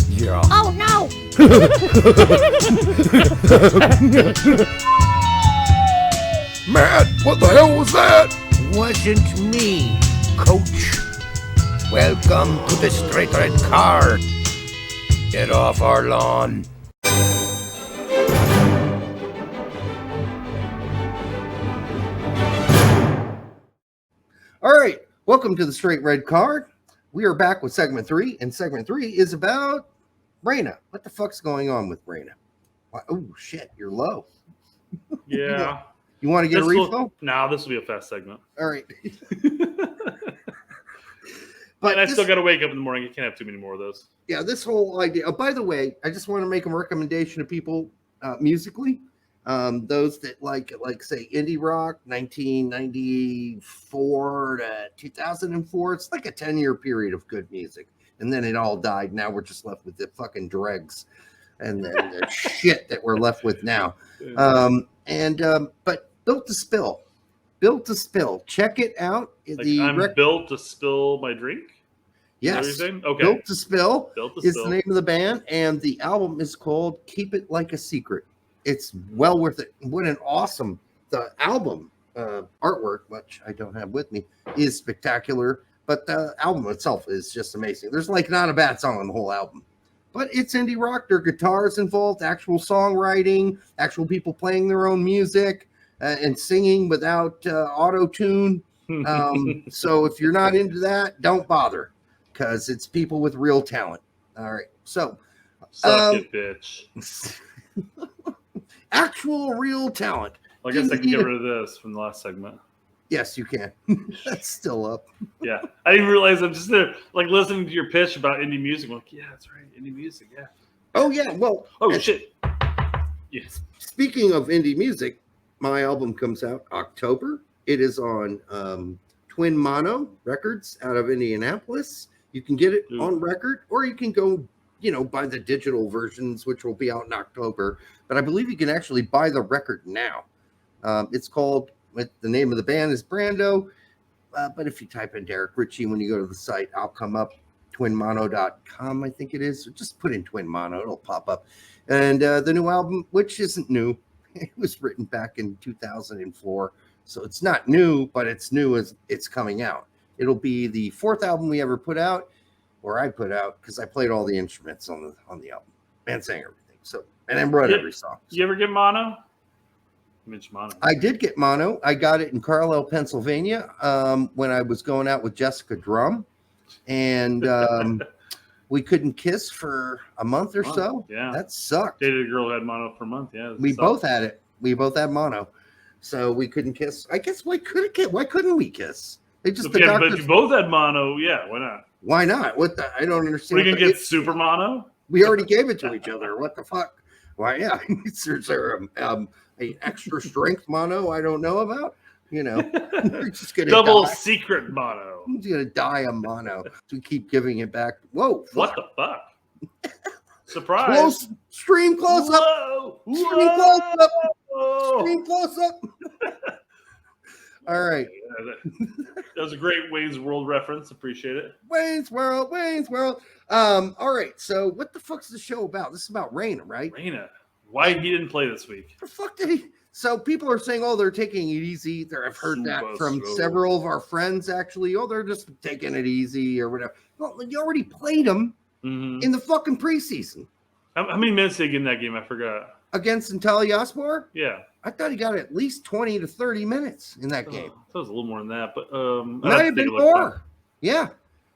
Yeah. Oh no! Matt, what the hell was that? Wasn't me, coach. Welcome to the Straight Red Card. Get off our lawn. All right, welcome to the Straight Red Card. We are back with segment 3, and segment 3 is about Reyna. What the fuck's going on with Reyna? Oh shit, you're low. Yeah. You want to get a refill? No, this will be a fast segment. All right. But I still got to wake up in the morning. You can't have too many more of those. Yeah, this whole idea. Oh, by the way, I just want to make a recommendation to people musically. Those that like say indie rock, 1994 to 2004. It's like a 10-year period of good music, and then it all died. Now we're just left with the fucking dregs, and the shit that we're left with now. But Built to Spill. Built to Spill. Check it out. I'm built to spill my drink? Yes. Okay. Built to Spill is Spill. the name of the band, and the album is called Keep It Like a Secret. It's well worth it. What an awesome, the album artwork, which I don't have with me, is spectacular, but the album itself is just amazing. There's like not a bad song on the whole album. But it's indie rock. There are guitars involved, actual songwriting, actual people playing their own music, and singing without auto-tune. So if you're not into that, don't bother, because it's people with real talent. All right. So Suck it, bitch. Actual real talent. Well, I guess I can get rid of this from the last segment. Yes, you can. That's still up. Yeah. I didn't realize I'm just there, like, listening to your pitch about indie music. I'm like, yeah, that's right. Indie music, yeah. Oh, yeah. Well, shit. Yes. Speaking of indie music, my album comes out October. It is on Twin Mono Records out of Indianapolis. You can get it on record, or you can go, buy the digital versions, which will be out in October. But I believe you can actually buy the record now. It's called, the name of the band is Brando. But if you type in Derek Ritchie when you go to the site, I'll come up, twinmono.com, I think it is. So just put in Twin Mono, it'll pop up. And the new album, which isn't new, it was written back in 2004. So it's not new, but it's new as it's coming out. It'll be the 4th album we ever put out, or I put out, because I played all the instruments on the album and sang everything. So, and then wrote every song. So. You ever get mono? Mitch Mono. I did get mono. I got it in Carlisle, Pennsylvania, when I was going out with Jessica Drum, and we couldn't kiss for a month or so. Yeah, that sucked. Dated a girl who had mono for a month. Yeah, we both had it. We both had mono, so we couldn't kiss. I guess why couldn't we kiss? They just but you both had mono. Yeah, why not? Why not? What the? I don't understand. We can get super mono. We already gave it to each other. What the fuck? Why? Yeah, is there a extra strength mono I don't know about? We're just gonna double die. Secret mono. I'm just gonna die a mono. We keep giving it back. Whoa! What the fuck? Surprise! Stream close up. Stream close up. Stream close up. All right. That was a great Wayne's World reference. Appreciate it. Wayne's World. All right. So what the fuck's the show about? This is about Reyna, right? Reyna. Why he didn't play this week? The fuck did he? So people are saying, they're taking it easy. I've heard that from several of our friends, actually. They're just taking it easy or whatever. Well, you already played him in the fucking preseason. How many minutes did he get in that game? I forgot. Against Antalyaspor? Yeah. I thought he got at least 20 to 30 minutes in that game. I thought it was a little more than that, but might have been more. Yeah.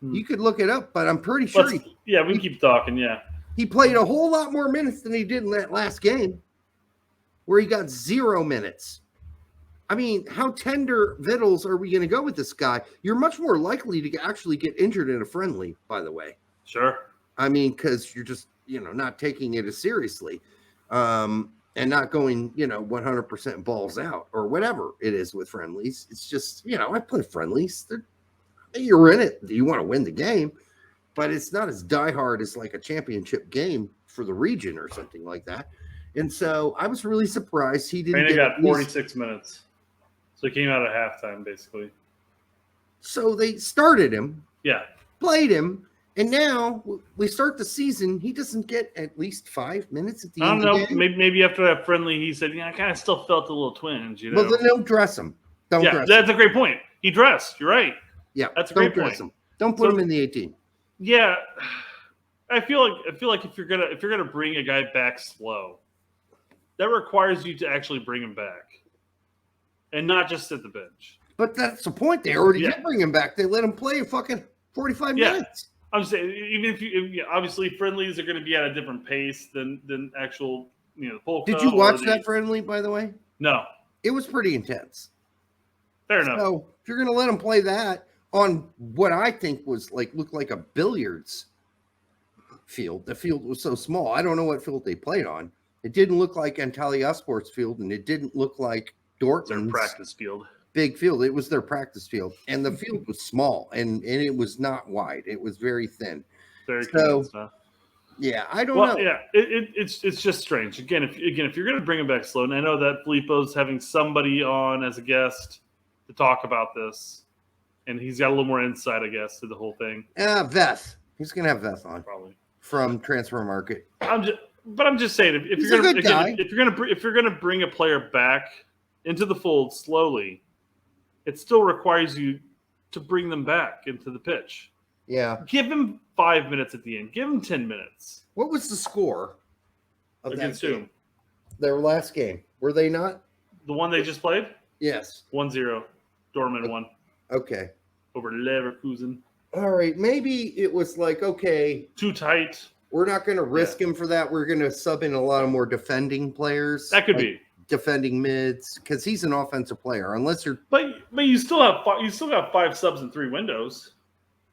You could look it up, but I'm pretty sure we can keep talking, yeah. He played a whole lot more minutes than he did in that last game, where he got 0 minutes. I mean, how tender vittles are we going to go with this guy? You're much more likely to actually get injured in a friendly, by the way. Sure. I mean, because you're just, not taking it as seriously. And not going, 100% balls out or whatever it is with friendlies. It's just, I play friendlies. You're in it. You want to win the game, but it's not as diehard as like a championship game for the region or something like that. And so I was really surprised he didn't. Reyna got 46 minutes. So he came out at halftime, basically. So they started him. Yeah. Played him. And now we start the season. He doesn't get at least 5 minutes at the I end don't of know. the game. Maybe after that friendly, he said, "Yeah, I kind of still felt a little twinge." You know. Well, then don't dress him. Don't dress that's him. a great point. He dressed. You're right. Yeah, That's a don't great dress point. him. Don't put him in the 18. Yeah, I feel like if you're gonna bring a guy back slow, that requires you to actually bring him back, and not just sit the bench. But that's the point. They already did bring him back. They let him play a fucking 45 minutes. I'm just saying, even if obviously friendlies are going to be at a different pace than actual, Polka. Did you watch that friendly, by the way? No. It was pretty intense. Fair enough. So if you're going to let him play that on what I think was looked like a billiards field, the field was so small. I don't know what field they played on. It didn't look like Antalya Sports Field, and it didn't look like Dortmund's practice field. Big field. It was their practice field, and the field was small, and it was not wide. It was very thin. Very condensed, huh? Yeah, I don't know. Yeah, it's just strange. Again, if you're going to bring him back slow, and I know that Filippo's having somebody on as a guest to talk about this, and he's got a little more insight, I guess, to the whole thing. Veth. He's going to have Veth on probably from Transfer Market. I'm just saying, if you're gonna bring a player back into the fold slowly, it still requires you to bring them back into the pitch. Yeah. Give him 5 minutes at the end. Give him 10 minutes. What was the score of against that game? Their last game. Were they not? The one they just played? Yes. 1-0. Dortmund won. Okay. Over Leverkusen. All right. Maybe it was okay. Too tight. We're not going to risk him for that. We're going to sub in a lot of more defending players. That could be. Defending mids, because he's an offensive player. Unless you're, but you still got 5 subs in 3 windows.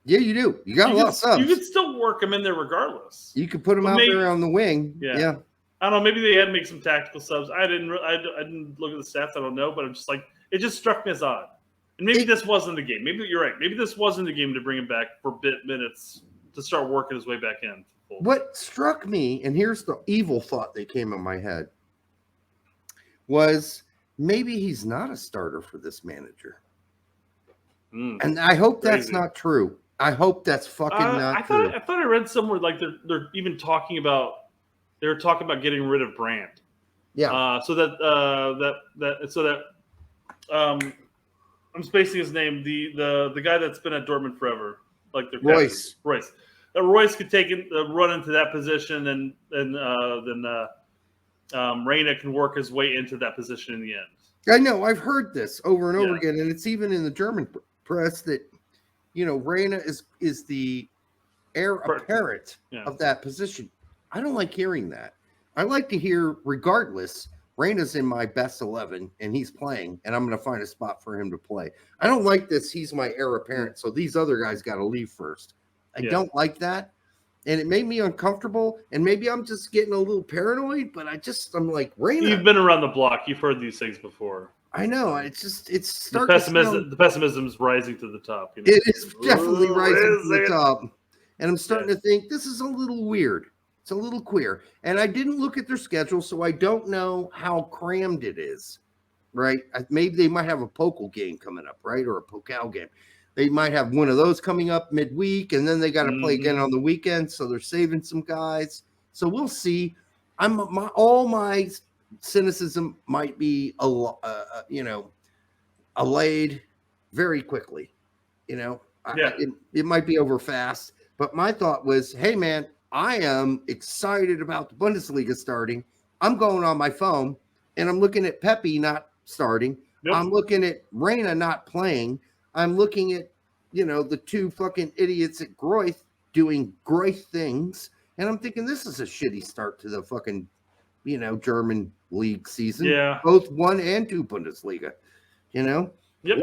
Yeah, you do. You got a lot of subs. You could still work them in there regardless. You could put them out there on the wing. Yeah. I don't know. Maybe they had to make some tactical subs. I didn't look at the stats. I don't know, but I'm just it just struck me as odd. And maybe this wasn't the game. Maybe you're right. Maybe this wasn't the game to bring him back for minutes to start working his way back in. What struck me, and here's the evil thought that came in my head, was maybe he's not a starter for this manager. And I hope that's not true. I hope that's fucking not true. I thought I read somewhere they're even talking about getting rid of Brandt. Yeah. I'm spacing his name. The guy that's been at Dortmund forever, like their Royce. Royce. That Royce could run into that position, and then Reyna can work his way into that position in the end. I know. I've heard this over and over again, and it's even in the German press that Reyna is the heir apparent of that position. I don't like hearing that. I like to hear, regardless, Reyna's in my best 11, and he's playing, and I'm going to find a spot for him to play. I don't like this. He's my heir apparent, so these other guys got to leave first. I don't like that, and it made me uncomfortable, and maybe I'm just getting a little paranoid, but I'm like, Reyna. You've been around the block. You've heard these things before. I know. It's starting the pessimism's rising to the top. It is definitely rising to the top, and I'm starting to think this is a little weird. It's a little queer, and I didn't look at their schedule, so I don't know how crammed it is. Right? Maybe they might have a Pokal game coming up, right, or a Pokal game. They might have one of those coming up midweek, and then they got to play again on the weekend, so they're saving some guys. So we'll see. All my cynicism might be, allayed very quickly. It might be over fast. But my thought was, hey, man, I am excited about the Bundesliga starting. I'm going on my phone, and I'm looking at Pepe not starting. Yep. I'm looking at Reyna not playing. I'm looking at, the 2 fucking idiots at Groyth doing Groyth things. And I'm thinking this is a shitty start to the fucking, German league season. Yeah. Both 1 and 2 Bundesliga. Yep.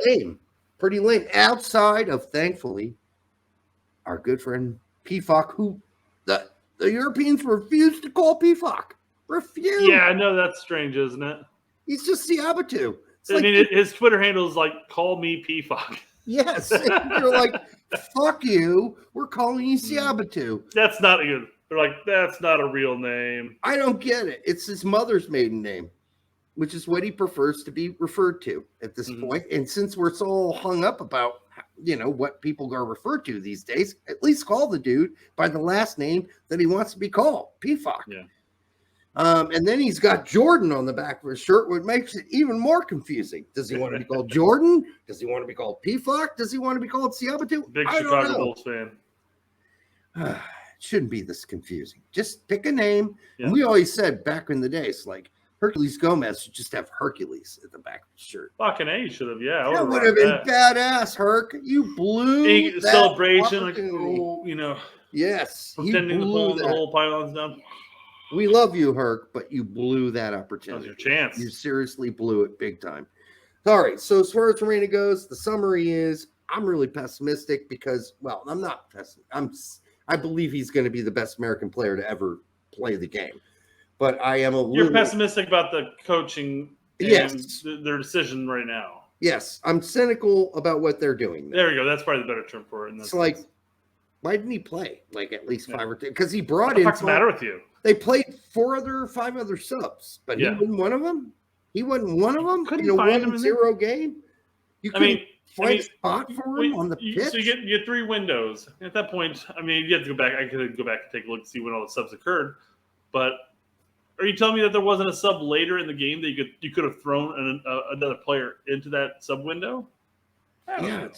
Lame. Pretty lame. Outside of, thankfully, our good friend PFOC, who the Europeans refuse to call PFOC. Refuse. Yeah, I know that's strange, isn't it? He's just Siabatu. His Twitter handle is call me PFOC. Yes. You're like, fuck you. We're calling you Siabatu. That's not good. They're like, that's not a real name. I don't get it. It's his mother's maiden name, which is what he prefers to be referred to at this point. And since we're so all hung up about, what people are referred to these days. At least call the dude by the last name that he wants to be called, Peacock. Yeah. And then he's got Jordan on the back of his shirt, which makes it even more confusing. Does he want to be called Jordan? Does he want to be called Peacock? Does he want to be called Siabatu? Big Chicago Bulls fan. It shouldn't be this confusing. Just pick a name. Yeah. And we always said back in the days, like Hercules Gomez should just have Hercules at the back of his shirt. Fucking A should have, yeah. That would have been badass, Herc. You blew that celebration, like, yes. Pretending to pull the whole pylons down. We love you, Herc, but you blew that opportunity. That was your chance. You seriously blew it big time. All right, so as far as Reyna goes, the summary is I'm really pessimistic because, well, I'm not pessimistic. I believe he's going to be the best American player to ever play the game. But I am You're pessimistic about the coaching and their decision right now. Yes, I'm cynical about what they're doing. There we go. That's probably the better term for it. It's like, why didn't he play like at least 5 or 10? Because he brought in. What's the matter with you? They played 5 other subs, but he wasn't one of them. He wasn't one of them in a 1-0 game. You couldn't find a spot for him on the pitch. So you get 3 windows. At that point, I mean, you have to go back. I could go back and take a look and see when all the subs occurred. But are you telling me that there wasn't a sub later in the game that you could have thrown another player into that sub window? I don't know.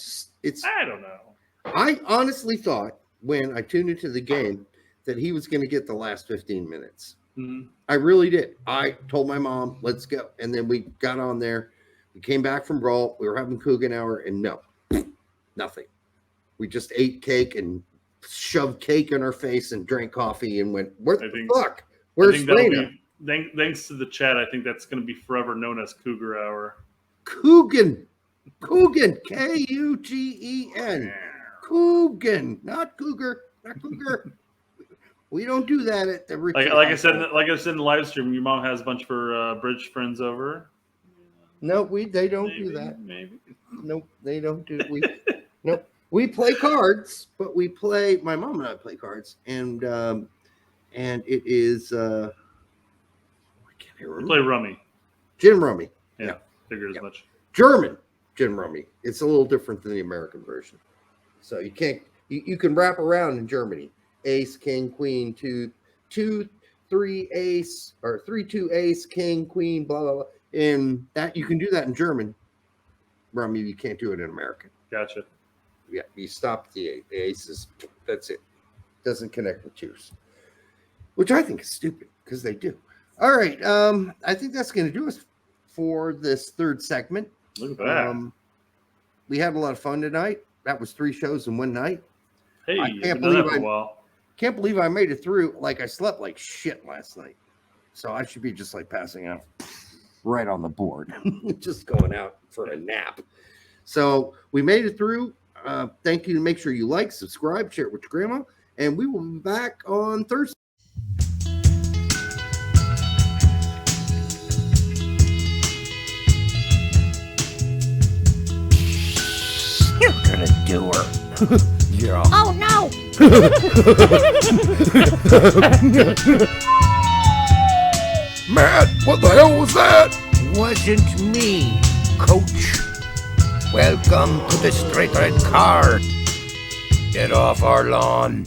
I don't know. I honestly thought when I tuned into the game that he was going to get the last 15 minutes. Mm-hmm. I really did. I told my mom, let's go. And then we got on there. We came back from Brawl. We were having Coogan hour, and no, nothing. We just ate cake and shoved cake in our face and drank coffee and went, where the fuck? Where's Reyna? Thanks to the chat, I think that's going to be forever known as Cougar Hour. Coogan. Kugen. Coogan, not Cougar. We don't do that at the like I said in the live stream. Your mom has a bunch of her bridge friends over. No, they don't do that. Maybe. Nope, they don't do. Nope. We play cards, but my mom and I play cards, and it is. I can't remember. Play rummy. Gin rummy. Yeah. Figured as much. German gin rummy. It's a little different than the American version. So you can't. You can wrap around in Germany. Ace, king, queen, 2, 3, ace, or 3, 2, ace, king, queen, blah blah blah. And that you can do that in German. Rummy, you can't do it in American. Gotcha. Yeah, you stop the aces. That's it. Doesn't connect with twos, which I think is stupid because they do. All right, I think that's going to do us for this third segment. Look at that. We had a lot of fun tonight. That was 3 shows in one night. Hey, I can't believe I made it through. Like I slept like shit last night, so I should be just like passing out right on the board, just going out for a nap. So we made it through. Thank you. Make sure you like, subscribe, share it with your grandma, and we will be back on Thursday. You're gonna do her. Yeah. Oh no! Matt, what the hell was that? Wasn't me, Coach. Welcome to the Straight Red Car. Get off our lawn.